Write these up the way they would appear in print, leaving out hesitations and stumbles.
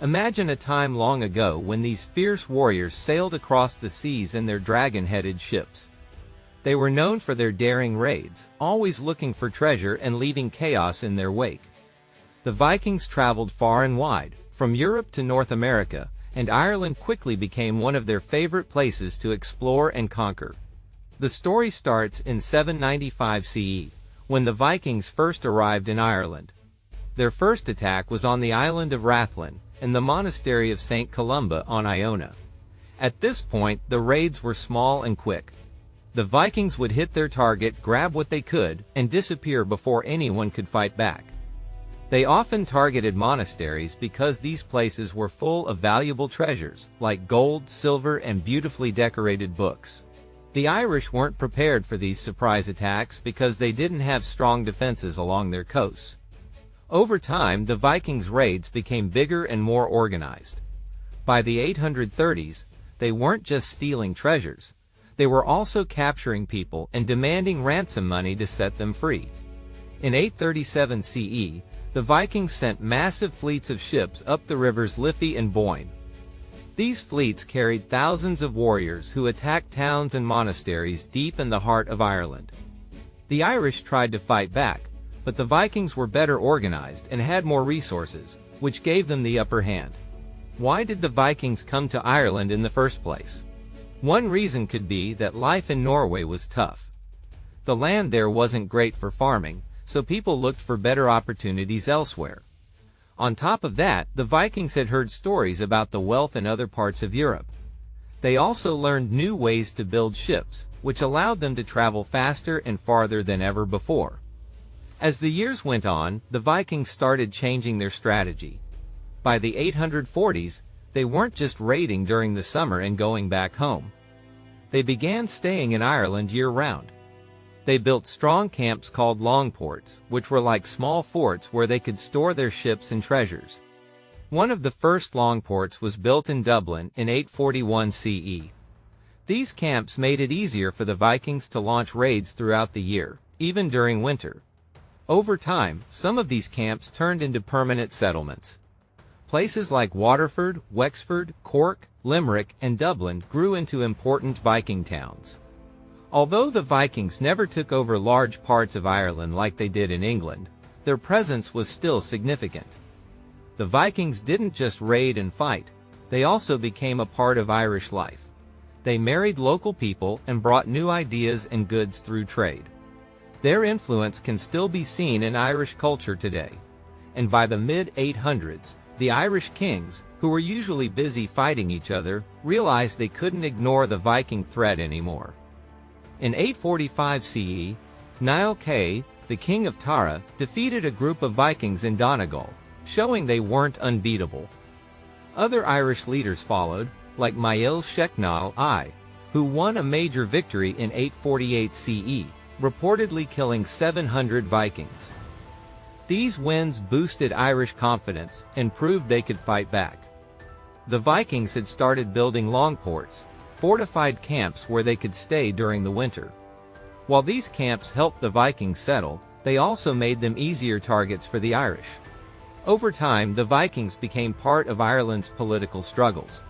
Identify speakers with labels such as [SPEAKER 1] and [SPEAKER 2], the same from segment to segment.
[SPEAKER 1] Imagine a time long ago when these fierce warriors sailed across the seas in their dragon-headed ships. They were known for their daring raids, always looking for treasure and leaving chaos in their wake. The Vikings traveled far and wide, from Europe to North America, and Ireland quickly became one of their favorite places to explore and conquer. The story starts in 795 CE, when the Vikings first arrived in Ireland. Their first attack was on the island of Rathlin, in the monastery of St. Columba on Iona. At this point, the raids were small and quick. The Vikings would hit their target, grab what they could, and disappear before anyone could fight back. They often targeted monasteries because these places were full of valuable treasures, like gold, silver, and beautifully decorated books. The Irish weren't prepared for these surprise attacks because they didn't have strong defenses along their coasts. Over time, the Vikings' raids became bigger and more organized. By the 830s, they weren't just stealing treasures. They were also capturing people and demanding ransom money to set them free. In 837 CE, the Vikings sent massive fleets of ships up the rivers Liffey and Boyne. These fleets carried thousands of warriors who attacked towns and monasteries deep in the heart of Ireland. The Irish tried to fight back, but the Vikings were better organized and had more resources, which gave them the upper hand. Why did the Vikings come to Ireland in the first place? One reason could be that life in Norway was tough. The land there wasn't great for farming, so people looked for better opportunities elsewhere. On top of that, the Vikings had heard stories about the wealth in other parts of Europe. They also learned new ways to build ships, which allowed them to travel faster and farther than ever before. As the years went on, the Vikings started changing their strategy. By the 840s, they weren't just raiding during the summer and going back home. They began staying in Ireland year-round. They built strong camps called longports, which were like small forts where they could store their ships and treasures. One of the first longports was built in Dublin in 841 CE. These camps made it easier for the Vikings to launch raids throughout the year, even during winter. Over time, some of these camps turned into permanent settlements. Places like Waterford, Wexford, Cork, Limerick, and Dublin grew into important Viking towns. Although the Vikings never took over large parts of Ireland like they did in England, their presence was still significant. The Vikings didn't just raid and fight, they also became a part of Irish life. They married local people and brought new ideas and goods through trade. Their influence can still be seen in Irish culture today. And by the mid-800s, the Irish kings, who were usually busy fighting each other, realized they couldn't ignore the Viking threat anymore. In 845 CE, Niall Cé, the king of Tara, defeated a group of Vikings in Donegal, showing they weren't unbeatable. Other Irish leaders followed, like Mael Shechnal I, who won a major victory in 848 CE, reportedly killing 700 Vikings. These wins boosted Irish confidence and proved they could fight back. The Vikings had started building longports, fortified camps where they could stay during the winter. While these camps helped the Vikings settle, they also made them easier targets for the Irish. Over time, the Vikings became part of Ireland's political struggles.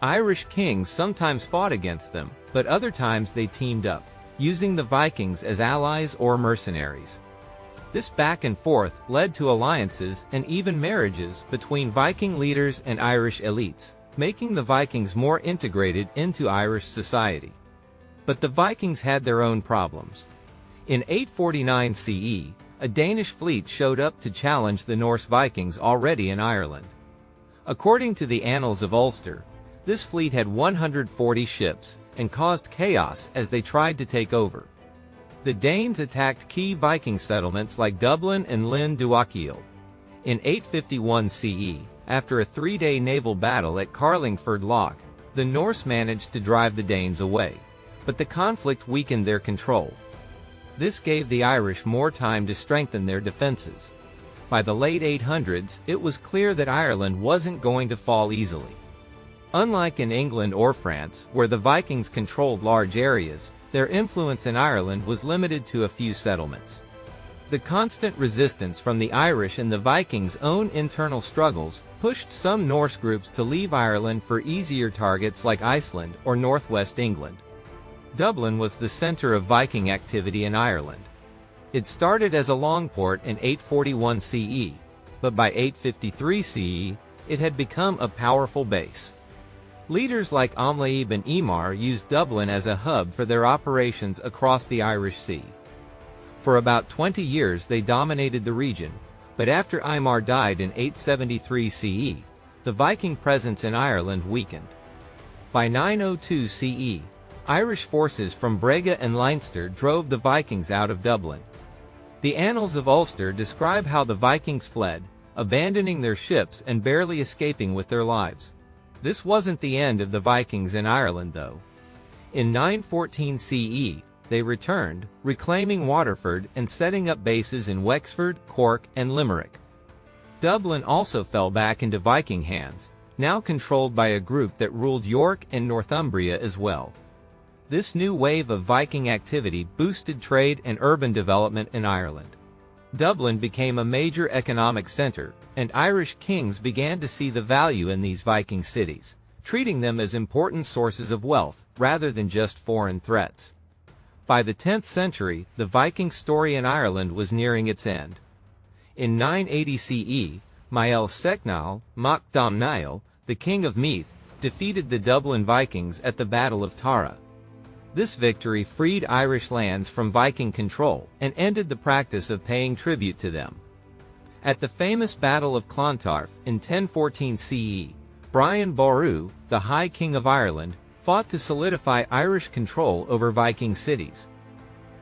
[SPEAKER 1] Irish kings sometimes fought against them, but other times they teamed up, using the Vikings as allies or mercenaries. This back and forth led to alliances and even marriages between Viking leaders and Irish elites, making the Vikings more integrated into Irish society. But the Vikings had their own problems. In 849 CE, a Danish fleet showed up to challenge the Norse Vikings already in Ireland. According to the Annals of Ulster, this fleet had 140 ships and caused chaos as they tried to take over. The Danes attacked key Viking settlements like Dublin and Lyn Duachiel. In 851 CE, after a three-day naval battle at Carlingford Lough, the Norse managed to drive the Danes away, but the conflict weakened their control. This gave the Irish more time to strengthen their defenses. By the late 800s, it was clear that Ireland wasn't going to fall easily. Unlike in England or France, where the Vikings controlled large areas, their influence in Ireland was limited to a few settlements. The constant resistance from the Irish and the Vikings' own internal struggles pushed some Norse groups to leave Ireland for easier targets like Iceland or northwest England. Dublin was the center of Viking activity in Ireland. It started as a long port in 841 CE, but by 853 CE, it had become a powerful base. Leaders like Olaf and Ivar used Dublin as a hub for their operations across the Irish Sea. For about 20 years they dominated the region, but after Ivar died in 873 CE, the Viking presence in Ireland weakened. By 902 CE, Irish forces from Brega and Leinster drove the Vikings out of Dublin. The Annals of Ulster describe how the Vikings fled, abandoning their ships and barely escaping with their lives. This wasn't the end of the Vikings in Ireland though. In 914 CE, they returned, reclaiming Waterford and setting up bases in Wexford, Cork, and Limerick. Dublin also fell back into Viking hands, now controlled by a group that ruled York and Northumbria as well. This new wave of Viking activity boosted trade and urban development in Ireland. Dublin became a major economic center, and Irish kings began to see the value in these Viking cities, treating them as important sources of wealth rather than just foreign threats. By the 10th century, the Viking story in Ireland was nearing its end. In 980 CE, Mael Secnal, Mac Domnail, the king of Meath, defeated the Dublin Vikings at the Battle of Tara. This victory freed Irish lands from Viking control and ended the practice of paying tribute to them. At the famous Battle of Clontarf in 1014 CE, Brian Boru, the High King of Ireland, fought to solidify Irish control over Viking cities.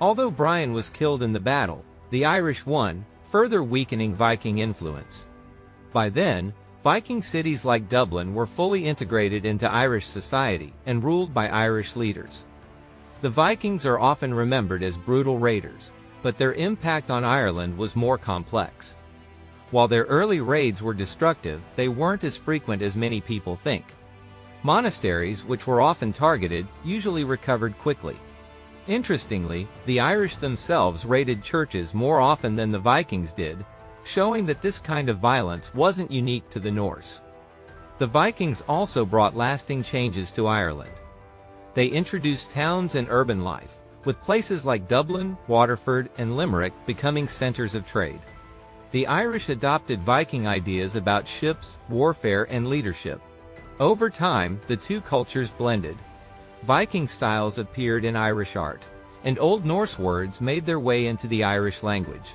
[SPEAKER 1] Although Brian was killed in the battle, the Irish won, further weakening Viking influence. By then, Viking cities like Dublin were fully integrated into Irish society and ruled by Irish leaders. The Vikings are often remembered as brutal raiders, but their impact on Ireland was more complex. While their early raids were destructive, they weren't as frequent as many people think. Monasteries, which were often targeted, usually recovered quickly. Interestingly, the Irish themselves raided churches more often than the Vikings did, showing that this kind of violence wasn't unique to the Norse. The Vikings also brought lasting changes to Ireland. They introduced towns and urban life, with places like Dublin, Waterford, and Limerick becoming centers of trade. The Irish adopted Viking ideas about ships, warfare, and leadership. Over time, the two cultures blended. Viking styles appeared in Irish art, and Old Norse words made their way into the Irish language.